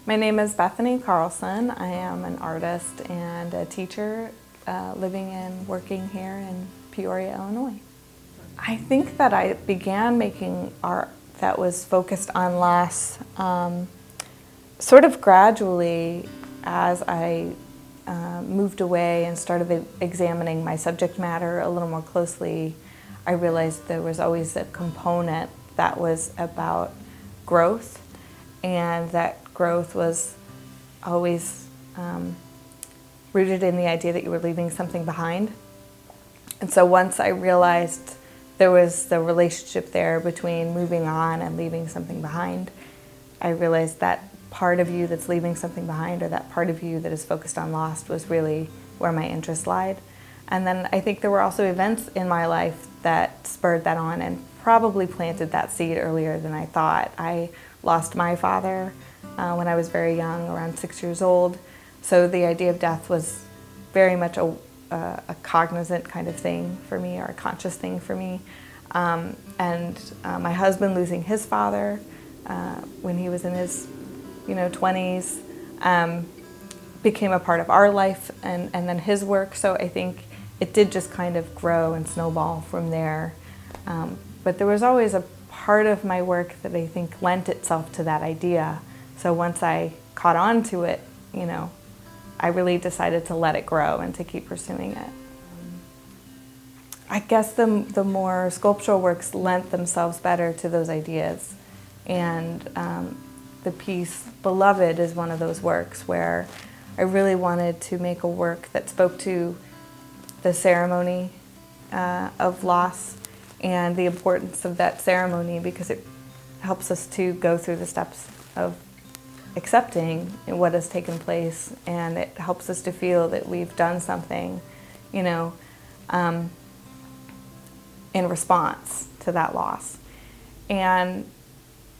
My name is Bethany Carlson. I am an artist and a teacher living and working here in Peoria, Illinois. I think that I began making art that was focused on loss sort of gradually as I moved away and started examining my subject matter a little more closely. I realized there was always a component that was about growth, and that growth was always rooted in the idea that you were leaving something behind. And so once I realized there was the relationship there between moving on and leaving something behind, I realized that part of you that's leaving something behind, or that part of you that is focused on lost, was really where my interest lied. And then I think there were also events in my life that spurred that on and probably planted that seed earlier than I thought. I lost my father when I was very young, around 6 years old. So the idea of death was very much a cognizant kind of thing for me, or a conscious thing for me. And my husband losing his father when he was in his 20s became a part of our life, and then his work. So I think it did just kind of grow and snowball from there. But there was always a part of my work that I think lent itself to that idea. So once I caught on to it, I really decided to let it grow and to keep pursuing it. I guess the more sculptural works lent themselves better to those ideas. And the piece Beloved is one of those works where I really wanted to make a work that spoke to the ceremony of loss and the importance of that ceremony, because it helps us to go through the steps of accepting what has taken place, and it helps us to feel that we've done something, in response to that loss. And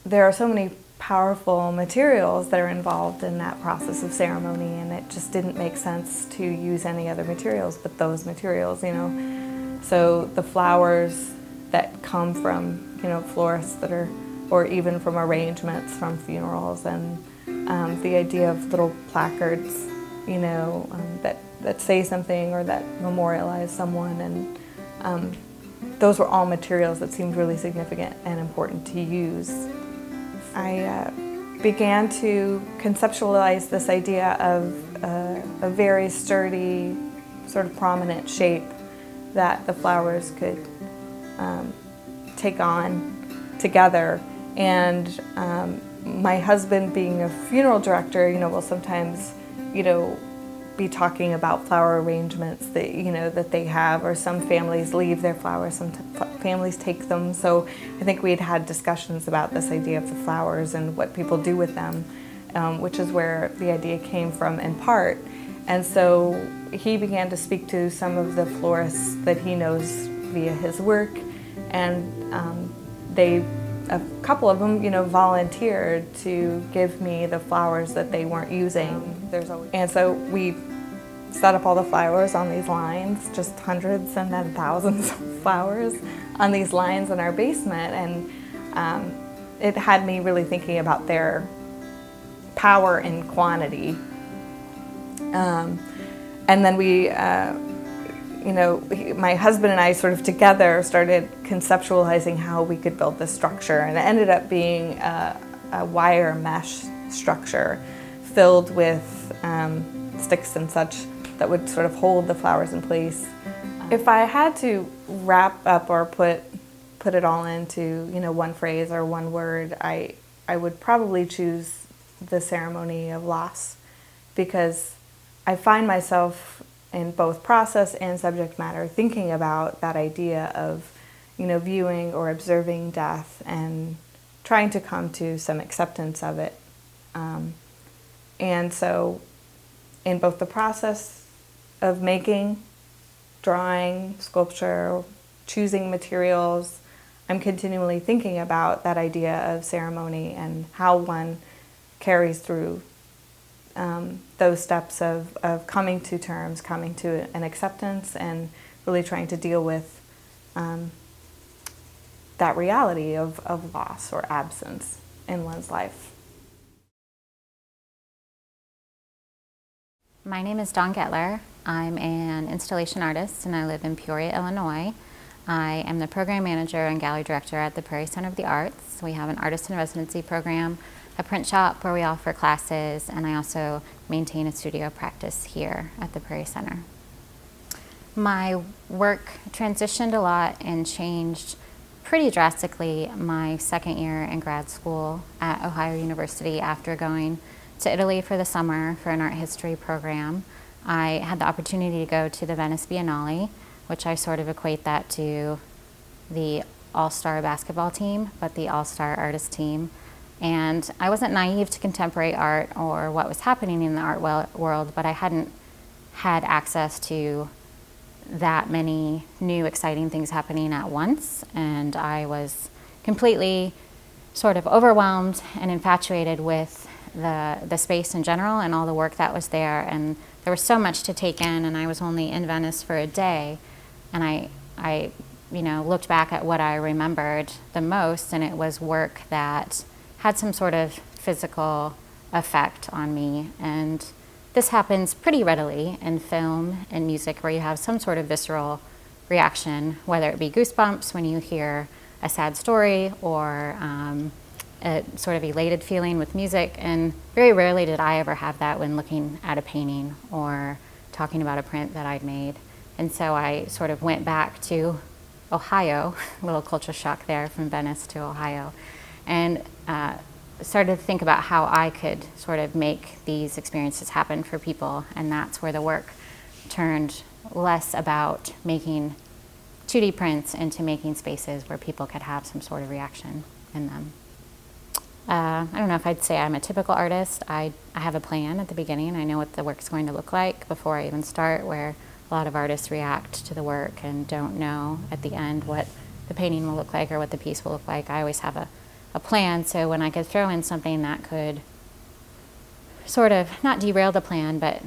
there are so many powerful materials that are involved in that process of ceremony, and it just didn't make sense to use any other materials but those materials, So the flowers that come from, florists that are, or even from arrangements from funerals, and the idea of little placards, that say something or that memorialize someone, and those were all materials that seemed really significant and important to use. I began to conceptualize this idea of a very sturdy, sort of prominent shape that the flowers could take on together. And my husband, being a funeral director, will sometimes, be talking about flower arrangements that, that they have, or some families leave their flowers, some families take them. So I think we'd had discussions about this idea of the flowers and what people do with them, which is where the idea came from in part. And so he began to speak to some of the florists that he knows via his work, and a couple of them, volunteered to give me the flowers that they weren't using. And so we set up all the flowers on these lines, just hundreds and then thousands of flowers on these lines in our basement, and it had me really thinking about their power in quantity. And then we, my husband and I sort of together started conceptualizing how we could build this structure, and it ended up being a wire mesh structure filled with sticks and such that would sort of hold the flowers in place. If I had to wrap up or put it all into one phrase or one word, I would probably choose the ceremony of loss, because I find myself in both process and subject matter thinking about that idea of viewing or observing death and trying to come to some acceptance of it. And so in both the process of making, drawing, sculpture, choosing materials, I'm continually thinking about that idea of ceremony and how one carries through those steps of coming to terms, coming to an acceptance, and really trying to deal with that reality of loss or absence in one's life. My name is Dawn Gettler. I'm an installation artist and I live in Peoria, Illinois. I am the program manager and gallery director at the Prairie Center of the Arts. We have an artist in residency program, a print shop where we offer classes, and I also maintain a studio practice here at the Prairie Center. My work transitioned a lot and changed pretty drastically my second year in grad school at Ohio University after going to Italy for the summer for an art history program. I had the opportunity to go to the Venice Biennale, which I sort of equate that to the all-star basketball team, but the all-star artist team. And I wasn't naive to contemporary art or what was happening in the art world, but I hadn't had access to that many new exciting things happening at once. And I was completely sort of overwhelmed and infatuated with the space in general and all the work that was there. And there was so much to take in, and I was only in Venice for a day. And I looked back at what I remembered the most, and it was work that had some sort of physical effect on me. And this happens pretty readily in film and music, where you have some sort of visceral reaction, whether it be goosebumps when you hear a sad story or a sort of elated feeling with music. And very rarely did I ever have that when looking at a painting or talking about a print that I'd made. And so I sort of went back to Ohio, a little culture shock there from Venice to Ohio, and started to think about how I could sort of make these experiences happen for people. And that's where the work turned less about making 2D prints into making spaces where people could have some sort of reaction in them. I don't know if I'd say I'm a typical artist. I have a plan at the beginning. I know what the work's going to look like before I even start, where a lot of artists react to the work and don't know at the end what the painting will look like or what the piece will look like. I always have a plan, so when I could throw in something that could sort of not derail the plan, but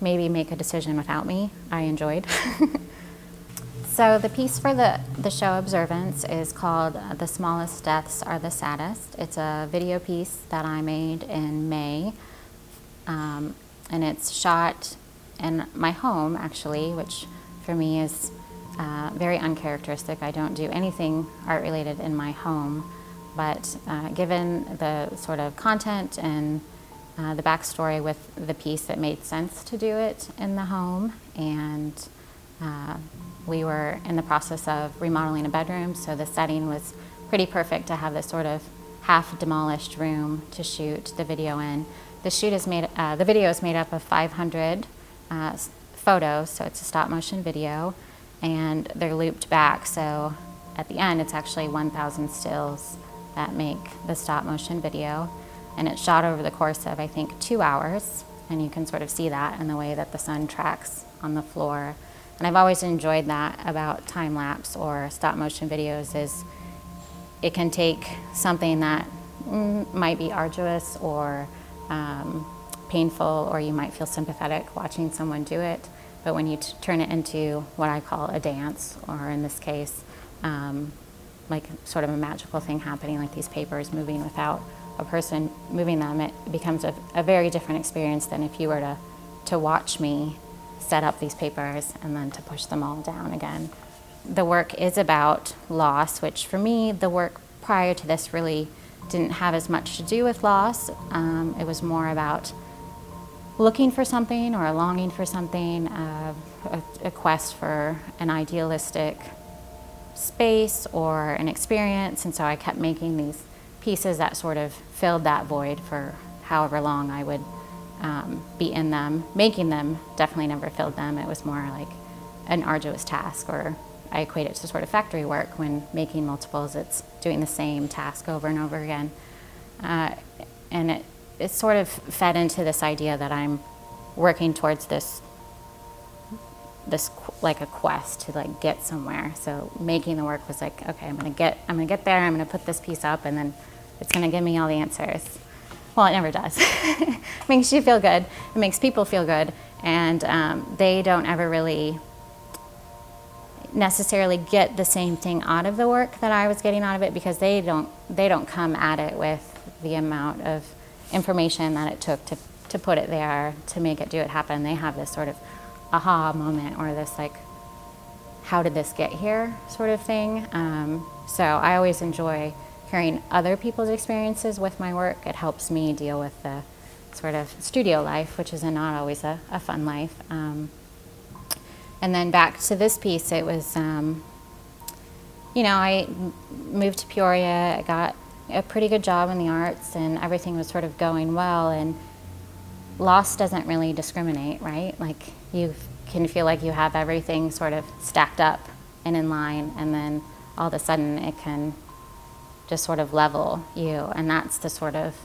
maybe make a decision without me, I enjoyed. So the piece for the show Observance is called The Smallest Deaths Are the Saddest. It's a video piece that I made in May, and it's shot in my home, actually, which for me is very uncharacteristic. I don't do anything art-related in my home, but given the sort of content and the backstory with the piece, it made sense to do it in the home. And we were in the process of remodeling a bedroom, so the setting was pretty perfect to have this sort of half-demolished room to shoot the video in. The video is made up of 500 photos, so it's a stop-motion video, and they're looped back. So at the end, it's actually 1,000 stills that make the stop-motion video, and it's shot over the course of, I think, 2 hours, and you can sort of see that in the way that the sun tracks on the floor. And I've always enjoyed that about time-lapse or stop-motion videos, is it can take something that might be arduous or painful, or you might feel sympathetic watching someone do it, but when you turn it into what I call a dance, or in this case, like sort of a magical thing happening, like these papers moving without a person moving them, it becomes a very different experience than if you were to watch me set up these papers and then to push them all down again. The work is about loss, which for me, the work prior to this really didn't have as much to do with loss. It was more about looking for something or a longing for something, a quest for an idealistic space or an experience. And so I kept making these pieces that sort of filled that void for however long I would be in them. Making them definitely never filled them. It was more like an arduous task, or I equate it to sort of factory work. When making multiples, it's doing the same task over and over again. And it sort of fed into this idea that I'm working towards this like a quest to like get somewhere. So making the work was like, okay, I'm gonna get there, I'm gonna put this piece up, and then it's gonna give me all the answers. Well, it never does. It makes you feel good, it makes people feel good, and they don't ever really necessarily get the same thing out of the work that I was getting out of it, because they don't come at it with the amount of information that it took to to put it there, to make it do it happen, they have this sort of aha moment, or this like, how did this get here sort of thing. So I always enjoy hearing other people's experiences with my work. It helps me deal with the sort of studio life, which is not always a fun life. And then back to this piece, it was, you know, I moved to Peoria, I got a pretty good job in the arts, and everything was sort of going well, and loss doesn't really discriminate, right? Like, you can feel like you have everything sort of stacked up and in line, and then all of a sudden it can just sort of level you, and that's the sort of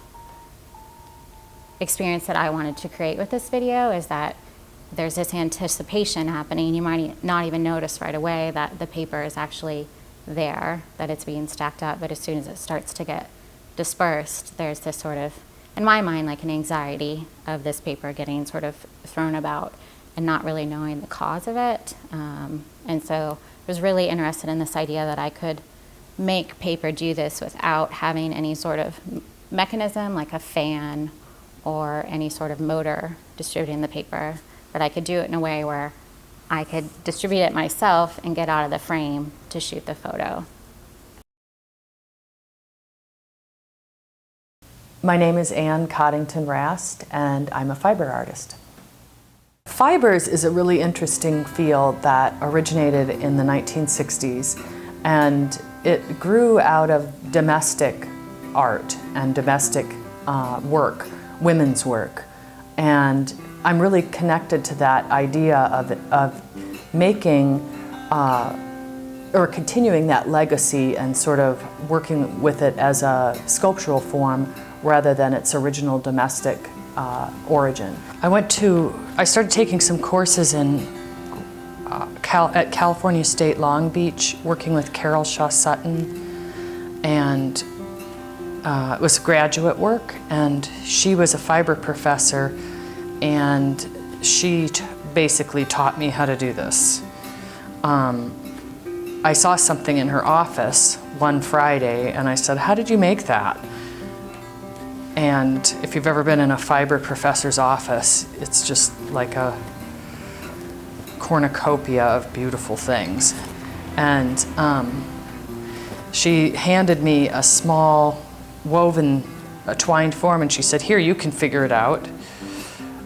experience that I wanted to create with this video, is that there's this anticipation happening. You might not even notice right away that the paper is actually there, that it's being stacked up, but as soon as it starts to get dispersed, there's this sort of, in my mind, like an anxiety of this paper getting sort of thrown about and not really knowing the cause of it. And so I was really interested in this idea that I could make paper do this without having any sort of mechanism, like a fan or any sort of motor distributing the paper, but I could do it in a way where I could distribute it myself and get out of the frame to shoot the photo. My name is Ann Coddington Rast, and I'm a fiber artist. Fibers is a really interesting field that originated in the 1960s, and it grew out of domestic art and domestic work, women's work. And I'm really connected to that idea of making or continuing that legacy and sort of working with it as a sculptural form rather than its original domestic origin. I started taking some courses in at California State Long Beach, working with Carol Shaw Sutton, and it was graduate work, and she was a fiber professor, and she basically taught me how to do this. I saw something in her office one Friday, and I said, "How did you make that?" And if you've ever been in a fiber professor's office, it's just like a cornucopia of beautiful things. And she handed me a small woven, twined form, and she said, "Here, you can figure it out."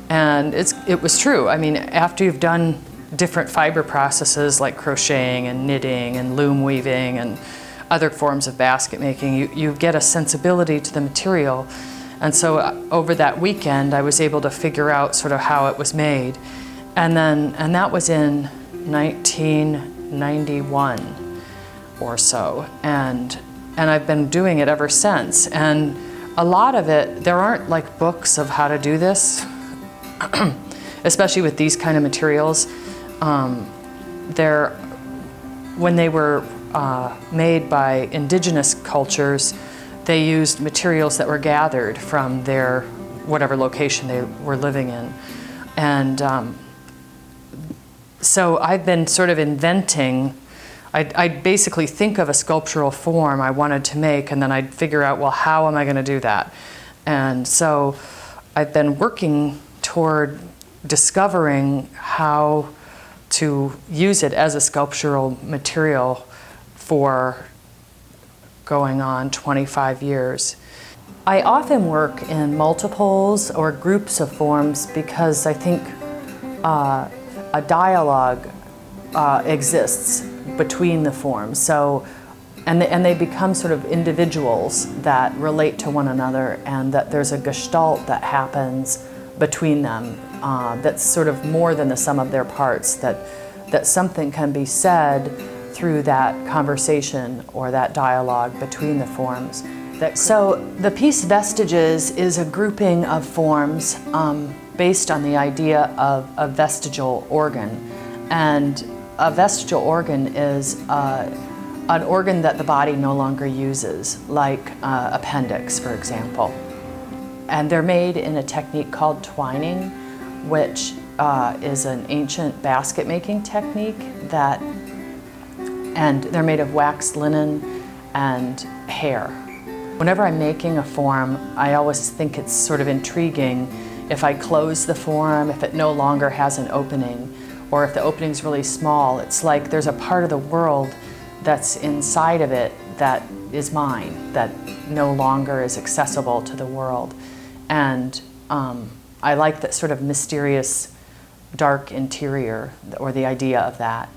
And it was true. I mean, after you've done different fiber processes like crocheting and knitting and loom weaving and other forms of basket making, you get a sensibility to the material. And so over that weekend, I was able to figure out sort of how it was made. And that was in 1991 or so. And I've been doing it ever since. And a lot of it, there aren't like books of how to do this, especially with these kind of materials. When they were made by indigenous cultures, they used materials that were gathered from their whatever location they were living in. And so I've been sort of inventing. I'd basically think of a sculptural form I wanted to make, and then I'd figure out, well, how am I going to do that? And so I've been working toward discovering how to use it as a sculptural material for going on 25 years. I often work in multiples or groups of forms because I think a dialogue exists between the forms. So, and they become sort of individuals that relate to one another, and that there's a gestalt that happens between them that's sort of more than the sum of their parts, that something can be said through that conversation or that dialogue between the forms. So the piece Vestiges is a grouping of forms based on the idea of a vestigial organ. And a vestigial organ is an organ that the body no longer uses, like appendix, for example. And they're made in a technique called twining, which is an ancient basket making technique and they're made of waxed linen and hair. Whenever I'm making a form, I always think it's sort of intriguing if I close the form, if it no longer has an opening, or if the opening's really small, it's like there's a part of the world that's inside of it that is mine, that no longer is accessible to the world. And I like that sort of mysterious, dark interior, or the idea of that.